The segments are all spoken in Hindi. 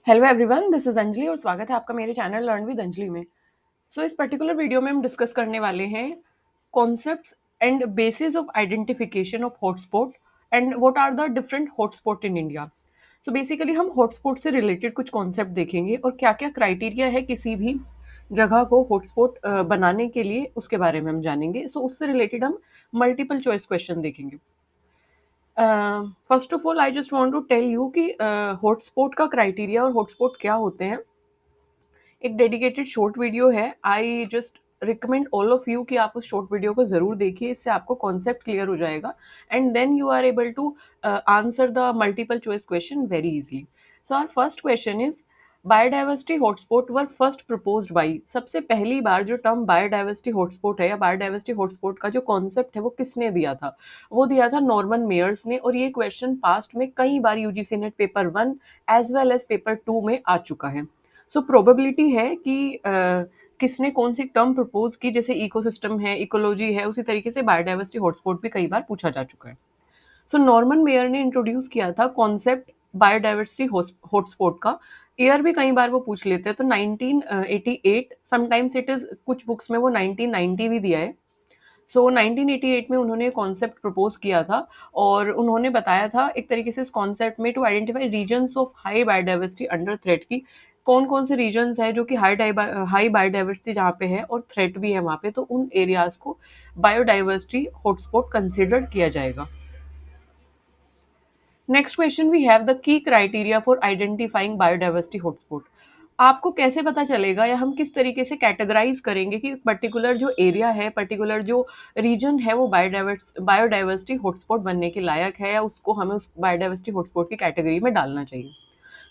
Hello everyone, this is Anjali और स्वागत है आपका मेरे चैनल लर्न विद अंजलि में। इस पर्टिकुलर वीडियो में हम डिस्कस करने वाले हैं concepts and basis of identification of hotspot and what are the different hotspot in India. Basically हम हॉटस्पॉट से रिलेटेड कुछ कॉन्सेप्ट देखेंगे और क्या क्या क्राइटेरिया है किसी भी जगह को हॉटस्पॉट बनाने के लिए, उसके बारे में हम जानेंगे। उससे रिलेटेड हम मल्टीपल चॉइस क्वेश्चन देखेंगे। First of all I just want to tell you कि हॉटस्पॉट का क्राइटेरिया और हॉटस्पॉट क्या होते हैं। एक डेडिकेटेड शॉर्ट वीडियो है। I just recommend all of you कि आप उस शॉर्ट वीडियो को जरूर देखिए, इससे आपको कॉन्सेप्ट क्लियर हो जाएगा and then you are able to answer the multiple choice question very easily. Our first question is biodiversity hotspot were first proposed by. सबसे पहली बार जो टर्म बायोडाइवर्सिटी हॉटस्पॉट है या बायोडाइवर्सिटी हॉटस्पॉट का जो कॉन्सेप्ट है वो किसने दिया था? वो दिया था नॉर्मन मेयर्स ने, और ये क्वेश्चन पास्ट में कई बार UGC NET paper 1 as well as paper 2 में आ चुका है। प्रोबेबिलिटी है कि किसने कौन सी टर्म प्रपोज की, जैसे इकोसिस्टम है, इकोलॉजी है, उसी तरीके से बायोडाइवर्सिटी हॉटस्पॉट भी कई बार पूछा जा चुका है। नॉर्मन मेयर ने इंट्रोड्यूस किया था कॉन्सेप्ट बायोडाइवर्सिटी हॉटस्पॉट का। ईयर भी कई बार वो पूछ लेते हैं, तो 1988, समटाइम्स इट इज कुछ बुक्स में वो 1990 भी दिया है। 1988 में उन्होंने कॉन्सेप्ट प्रपोज किया था और उन्होंने बताया था एक तरीके से इस कॉन्सेप्ट में to identify regions of high biodiversity under threat की कौन कौन से रीजन्स है जो कि हाई बायोडाइवर्सिटी जहाँ पे है और थ्रेट भी है वहाँ पे, तो उन एरियाज को बायोडाइवर्सिटी हॉटस्पॉट कंसिडर किया जाएगा। Next question we have the key criteria for identifying biodiversity hotspot. आपको कैसे पता चलेगा या हम किस तरीके से कैटेगराइज करेंगे कि पर्टिकुलर जो एरिया है, पर्टिकुलर जो रीजन है वो बायोडाइवर्सिटी हॉटस्पॉट बनने के लायक है या उसको हमें उस बायोडाइवर्सिटी हॉटस्पॉट की कैटेगरी में डालना चाहिए?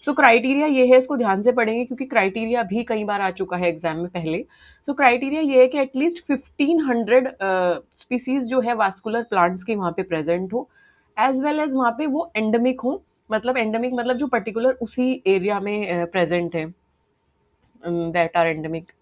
क्राइटेरिया ये है, इसको ध्यान से पढ़ेंगे क्योंकि क्राइटेरिया भी कई बार आ चुका है एग्जाम में पहले। क्राइटेरिया ये है कि एटलीस्ट 1500 स्पीसीज जो है वास्कुलर प्लांट्स के वहाँ पे प्रेजेंट हो, एज वेल एज वहाँ पे वो एंडेमिक हो। मतलब एंडेमिक मतलब जो पर्टिकुलर उसी एरिया में प्रेजेंट है, that are endemic.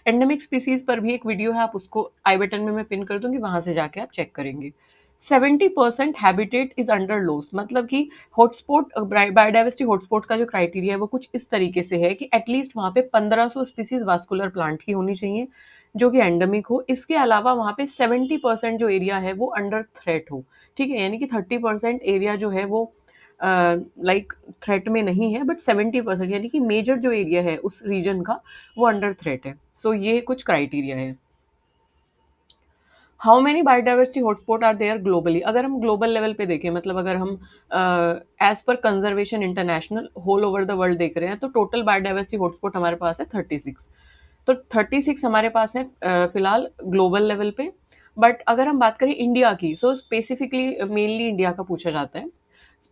Endemic species पर भी एक वीडियो है, आप उसको आई बटन में मैं पिन कर दूंगी, वहां से जाके आप चेक करेंगे। 70% हैबिटेट इज अंडर लॉस, मतलब कि हॉटस्पॉट बायोडाइवर्सिटी हॉटस्पॉट का जो क्राइटेरिया है वो कुछ इस तरीके से है कि एटलीस्ट वहाँ पे 1500 स्पीसीज वास्कुलर प्लांट की होनी चाहिए जो कि एंडेमिक हो। इसके अलावा वहाँ पे 70% जो एरिया है वो अंडर थ्रेट हो। ठीक है, यानी कि 30% एरिया जो है वो लाइक थ्रेट में नहीं है, बट 70% यानी कि मेजर जो एरिया है उस रीजन का वो अंडर थ्रेट है। ये कुछ क्राइटेरिया है। How many biodiversity hotspot are there globally? अगर हम ग्लोबल लेवल पे देखें, मतलब अगर हम as per Conservation International whole over the world देख रहे हैं, तो टोटल बायोडाइवर्सिटी हॉटस्पॉट हमारे पास है 36। तो 36 हमारे पास है फिलहाल ग्लोबल लेवल पे। बट अगर हम बात करें इंडिया की, स्पेसिफिकली मेनली इंडिया का पूछा जाता है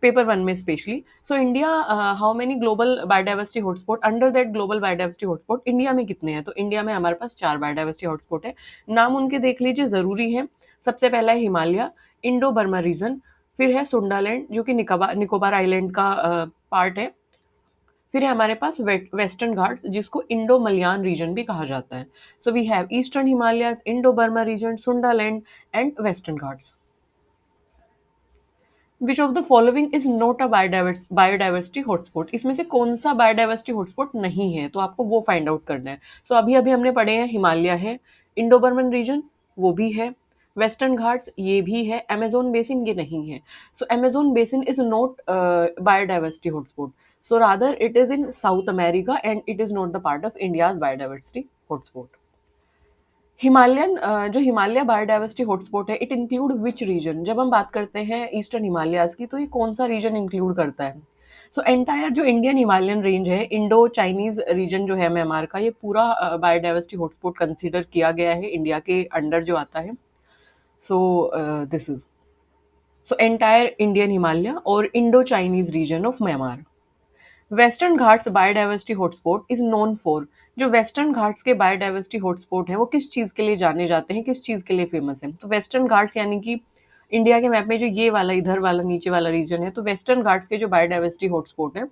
पेपर 1 में specially. India, how many global biodiversity hotspot, under that global biodiversity hotspot India में कितने हैं? तो इंडिया में हमारे पास 4 बायोडाइवर्सिटी हॉटस्पॉट है। नाम उनके देख लीजिए, जरूरी है। सबसे पहला है हिमालय, इंडो बर्मा रीजन। फिर है सुंडालैंड जो कि निकोबार आइलैंड का पार्ट है। फिर है हमारे पास वेस्टर्न घाट जिसको इंडो मलयान रीजन भी कहा जाता है। We have Eastern Himalayas, Indo Burma region, Sundaland and Western Ghats. Which of the following is not a biodiversity hotspot? इसमें से कौन सा बायोडाइवर्सिटी हॉटस्पॉट नहीं है, तो आपको वो फाइंड आउट करना है। अभी अभी हमने पढ़े हैं हिमालय है, इंडो बर्मन रीजन वो भी है, वेस्टर्न घाट्स ये भी है, अमेजोन बेसिन ये नहीं है। Amazon basin is not biodiversity hotspot, rather it is in south America and it is not the part of India's biodiversity hotspot. Himalayan जो हिमालय बायोडाइवर्सिटी हॉटस्पॉट है, इट इंक्लूड विच रीजन? जब हम बात करते हैं ईस्टर्न हिमालयाज की, तो ये कौन सा रीजन इंक्लूड करता है? एंटायर जो इंडियन हिमालयन रेंज है, इंडो चाइनीज रीजन जो है म्यांमार का, ये पूरा बायोडाइवर्सिटी हॉटस्पॉट कंसिडर किया गया है इंडिया के अंडर जो आता है। This is entire Indian Himalaya और Indo Chinese region of Myanmar. Western Ghats biodiversity hotspot is known for, जो वेस्टर्न घाट्स के बायोडाइवर्सिटी हॉटस्पॉट है वो किस चीज़ के लिए जाने जाते हैं, किस चीज़ के लिए फेमस है? वेस्टर्न घाट्स यानी कि इंडिया के मैप में जो ये वाला इधर वाला नीचे वाला रीजन है, तो वेस्टर्न घाट्स के जो बायोडाइवर्सिटी हॉटस्पॉट है,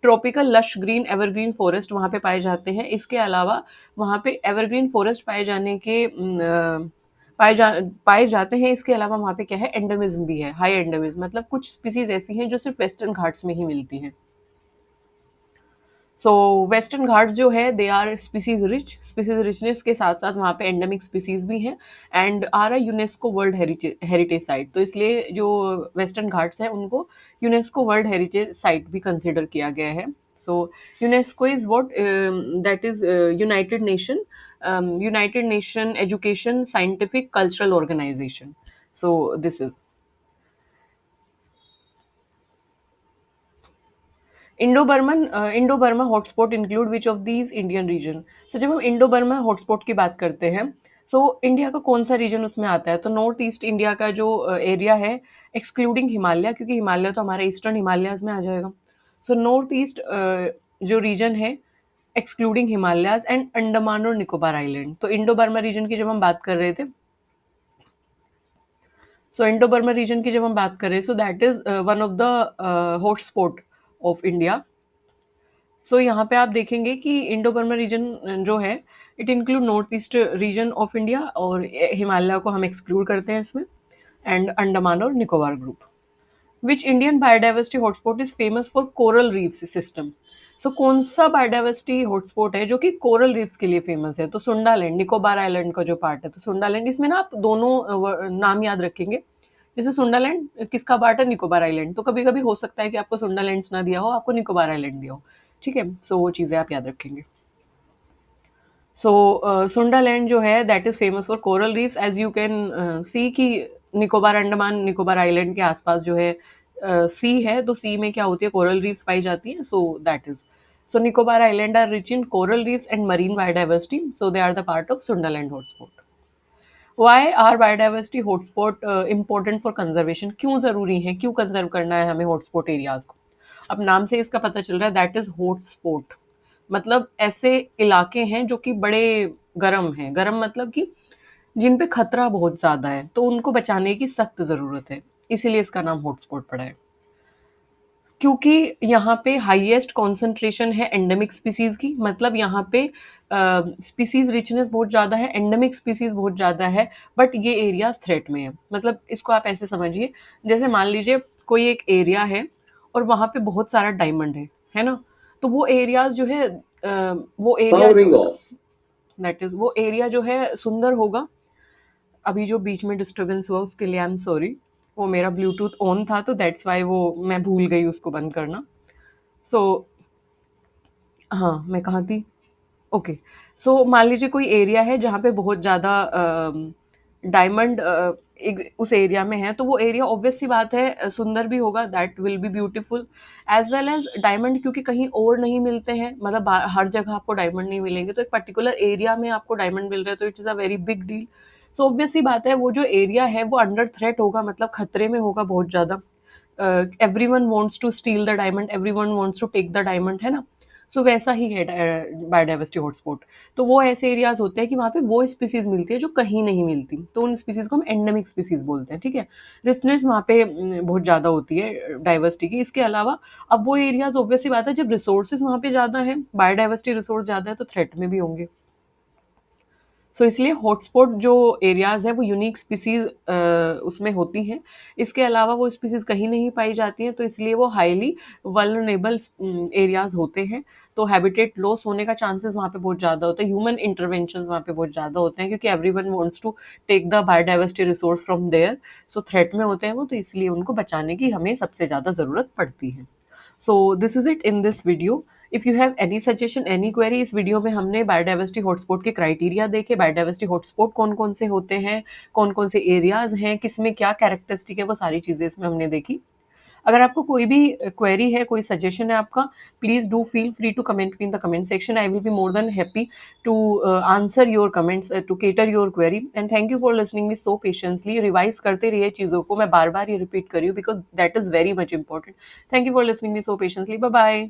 tropical lush green evergreen forest वहाँ पे पाए जाते हैं। इसके अलावा वहाँ पे एवरग्रीन फॉरेस्ट पाए जाने के पाए जाते हैं। इसके अलावा वहाँ पे क्या है, एंडेमिज्म भी है, हाई एंडेमिज्म, मतलब कुछ स्पीसीज ऐसी हैं जो सिर्फ वेस्टर्न घाट्स में ही मिलती हैं। सो वेस्टर्न घाट्स जो है दे आर स्पीसीज रिचनेस के साथ साथ वहाँ पे एंडेमिक स्पीसीज भी हैं and are a UNESCO world heritage site. तो इसलिए जो वेस्टर्न घाट्स हैं उनको यूनेस्को वर्ल्ड हेरिटेज साइट भी कंसिडर किया गया है। So UNESCO is what that is United Nation Education Scientific Cultural Organization. So this is Indo Burma hotspot include which of these Indian region. So जब हम इंडो बर्मा हॉटस्पॉट की बात करते हैं, सो इंडिया का कौन सा रीजन उसमें आता है? तो नॉर्थ ईस्ट इंडिया का जो एरिया है, एक्सक्लूडिंग हिमालय, क्योंकि हिमालय तो हमारे ईस्टर्न हिमालयाज में आ जाएगा। सो नॉर्थ ईस्ट जो रीजन है एक्सक्लूडिंग हिमालयाज एंड अंडमान और निकोबार आइलैंड। तो इंडो बर्मा रीजन की जब हम बात कर रहे थे, सो इंडो बर्मा रीजन की जब हम बात कर रहे हैं, so that is one of the hotspot of India. So यहाँ पे आप देखेंगे कि इंडो बर्मा रीजन जो है it include north east region of India, और हिमालय को हम एक्सक्लूड करते हैं इसमें, एंड अंडमान और Nicobar group. Which Indian biodiversity hotspot is famous for coral reefs system. So कौन सा बायोडाइवर्सिटी हॉटस्पॉट है जो कि कोरल रीफ्स के लिए फेमस है? तो सुंडालैंड, निकोबार आइलैंड का जो पार्ट है, तो सुंडालैंड, इसमें ना आप दोनों नाम याद रखेंगे। जैसे सुंडालैंड किसका पार्ट है? निकोबार आइलैंड। तो कभी कभी हो सकता है कि आपको सुंडालैंड ना दिया हो, आपको निकोबार आइलैंड दिया हो। ठीक है, सो वो चीज़ें आप याद रखेंगे। सो सुंडालैंड जो है that is famous for coral reefs. As you can see कि निकोबार, अंडमान निकोबार आइलैंड के आसपास जो है सी है, तो सी में क्या होती है? कोरल रीफ्स पाई जाती हैं। So that is, so Nicobar island are rich in coral reefs and marine biodiversity, so they are the part of Sundaland hotspot. Why are biodiversity hotspot important for conservation? क्यों जरूरी है, क्यों कंजर्व करना है हमें हॉटस्पॉट एरियाज को? अब नाम से इसका पता चल रहा है दैट इज हॉटस्पॉट, मतलब ऐसे इलाके हैं जो कि बड़े गर्म हैं। गर्म मतलब कि जिन पे खतरा बहुत ज्यादा है, तो उनको बचाने की सख्त जरूरत है, इसीलिए इसका नाम हॉटस्पॉट पड़ा है। क्योंकि यहाँ पे हाईएस्ट कॉन्सेंट्रेशन है एंडेमिक स्पीसीज की, मतलब यहाँ पे स्पीसीज रिचनेस बहुत ज़्यादा है, एंडेमिक स्पीसीज बहुत ज़्यादा है, बट ये एरिया थ्रेट में है। मतलब इसको आप ऐसे समझिए, जैसे मान लीजिए कोई एक एरिया है और वहाँ पे बहुत सारा डायमंड है ना? तो वो एरियाज जो है वो एरिया दैट इज, वो एरिया जो है सुंदर होगा। अभी जो बीच में डिस्टरबेंस हुआ उसके लिए आई एम सॉरी, वो मेरा ब्लूटूथ ऑन था तो दैट्स वाई वो मैं भूल गई उसको बंद करना। सो हाँ, मैं कहाँ थी? ओके। सो मान लीजिए कोई एरिया है जहाँ पे बहुत ज़्यादा डायमंड उस एरिया में है, तो वो एरिया ऑब्वियस सी बात है सुंदर भी होगा, that will be beautiful as well as diamond, क्योंकि कहीं और नहीं मिलते हैं, मतलब हर जगह आपको डायमंड नहीं मिलेंगे, तो एक पर्टिकुलर एरिया में आपको डायमंड मिल रहा है, तो it is a very big deal. So obvious सी बात है वो जो एरिया है वो अंडर थ्रेट होगा, मतलब खतरे में होगा बहुत ज़्यादा। Everyone wants to steal the diamond, everyone wants to take the diamond, है ना? सो वैसा ही है बायोडाइवर्सिटी हॉटस्पॉट। तो वो ऐसे एरियाज होते हैं कि वहाँ पे वो स्पीसीज मिलती है जो कहीं नहीं मिलती, तो उन स्पीसीज को हम एंडेमिक स्पीसीज बोलते हैं। ठीक है, रिचनेस वहाँ पे बहुत ज़्यादा होती है डाइवर्सिटी की। इसके अलावा अब वो एरियाज ऑब्वियस सी बात है, जब रिसोर्सेज वहाँ पे ज़्यादा है, बायोडाइवर्सिटी रिसोर्स ज़्यादा है, तो थ्रेट में भी होंगे। सो इसलिए हॉटस्पॉट जो एरियाज है वो यूनिक स्पीसीज उसमें होती हैं। इसके अलावा वो स्पीसीज कहीं नहीं पाई जाती हैं, तो इसलिए वो हाईली वल्नरेबल एरियाज होते हैं। तो हैबिटेट लॉस होने का चांसेस वहाँ पे बहुत ज़्यादा होता है, ह्यूमन इंटरवेंशन वहाँ पे बहुत ज़्यादा होते हैं, क्योंकि everyone wants to take the biodiversity resource from there. So threat में होते हैं वो, तो इसलिए उनको बचाने की हमें सबसे ज़्यादा ज़रूरत पड़ती है। सो this is it in this video. If you have any suggestion, any query, इस वीडियो में हमने बायोडाइवर्सिटी हॉटस्पॉट के क्राइटेरिया देखे, बायोडाइवर्सिटी हॉटस्पॉट कौन कौन से होते हैं, कौन कौन से एरियाज हैं, किसमें क्या कैरेक्टरिस्टिक है, वो सारी चीज़ें इसमें हमने देखी। अगर आपको कोई भी क्वेरी है, कोई सजेशन है आपका, please do feel free to comment in the comment section. I will be more than happy to answer your comments, to cater your query. And thank you for listening me so patiently. Revise करते रहिए चीज़ों को, मैं बार बार ये रिपीट कर रही हूँ because that is very much important. Thank you for listening me so patiently. Bye bye.